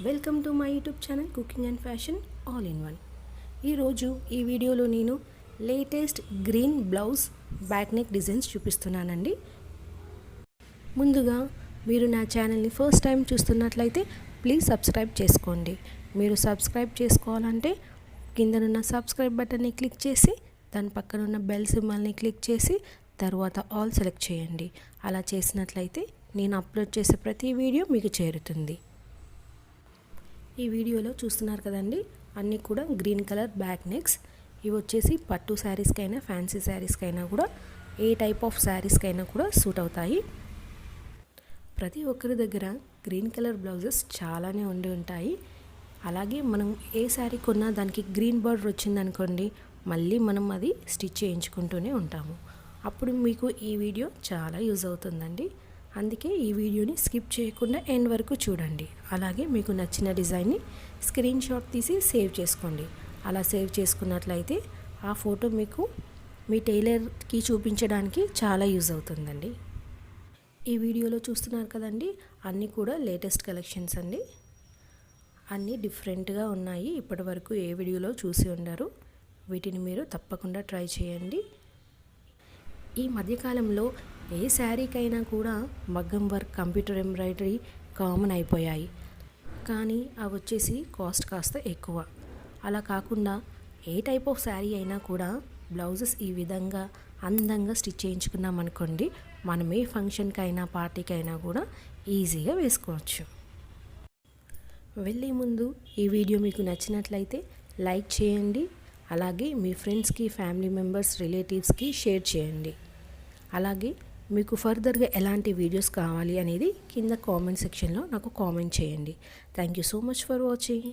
Welcome to my YouTube channel cooking and fashion all in one. ఈరోజు ఈ వీడియోలో నేను latest green blouse back neck designs చూపిస్తున్నానండి. ముందుగా మీరు నా ఛానల్ని ఫస్ట్ టైం చూస్తున్నట్లయితే ప్లీజ్ సబ్స్క్రైబ్ చేసుకోండి. మీరు సబ్స్క్రైబ్ చేసుకోవాలంటే కిందనున్న సబ్స్క్రైబ్ బటన్ని క్లిక్ చేసి దాని పక్కన ఉన్న బెల్ సింబల్ని క్లిక్ చేసి తర్వాత ఆల్ సెలెక్ట్ చేయండి. అలా చేసినట్లయితే నేను అప్లోడ్ చేసే ప్రతి వీడియో మీకు చేరుతుంది. ఈ వీడియోలో చూస్తున్నారు కదండి, అన్నీ కూడా గ్రీన్ కలర్ బ్యాక్ నెక్స్. ఇవి వచ్చేసి పట్టు శారీస్కైనా ఫ్యాన్సీ శారీస్కైనా కూడా ఏ టైప్ ఆఫ్ శారీస్కైనా కూడా సూట్ అవుతాయి. ప్రతి ఒక్కరి దగ్గర గ్రీన్ కలర్ బ్లౌజెస్ చాలానే ఉండి ఉంటాయి. అలాగే మనం ఏ శారీ కొన్నా దానికి గ్రీన్ బార్డర్ వచ్చిందనుకోండి, మళ్ళీ మనం అది స్టిచ్ చేయించుకుంటూనే ఉంటాము. అప్పుడు మీకు ఈ వీడియో చాలా యూజ్ అవుతుందండి. అందుకే ఈ వీడియోని స్కిప్ చేయకుండా ఎండ్ వరకు చూడండి. అలాగే మీకు నచ్చిన డిజైన్ని స్క్రీన్ షాట్ తీసి సేవ్ చేసుకోండి. అలా సేవ్ చేసుకున్నట్లయితే ఆ ఫోటో మీకు మీ టైలర్కి చూపించడానికి చాలా యూజ్ అవుతుందండి. ఈ వీడియోలో చూస్తున్నారు కదండి, అన్నీ కూడా లేటెస్ట్ కలెక్షన్స్ అండి. అన్నీ డిఫరెంట్గా ఉన్నాయి. ఇప్పటి వరకు ఏ వీడియోలో చూసి ఉండరు. వీటిని మీరు తప్పకుండా ట్రై చేయండి. ఈ మధ్యకాలంలో ఏ శారీకైనా కూడా మగ్గం వర్క్, కంప్యూటర్ ఎంబ్రాయిడరీ కామన్ అయిపోయాయి. కానీ అవి వచ్చేసి కాస్ట్ కాస్త ఎక్కువ. అలా కాకుండా ఏ టైప్ ఆఫ్ శారీ అయినా కూడా బ్లౌజెస్ ఈ విధంగా అందంగా స్టిచ్ చేయించుకున్నాం అనుకోండి, మనం ఏ ఫంక్షన్కైనా పార్టీకైనా కూడా ఈజీగా వేసుకోవచ్చు. వెళ్ళే ముందు ఈ వీడియో మీకు నచ్చినట్లయితే లైక్ చేయండి. అలాగే మీ ఫ్రెండ్స్కి, ఫ్యామిలీ మెంబర్స్, రిలేటివ్స్కి షేర్ చేయండి. అలాగే మీకు ఫర్దర్గా ఎలాంటి వీడియోస్ కావాలి అనేది కింద కామెంట్ సెక్షన్లో నాకు కామెంట్ చేయండి. Thank you so much for watching.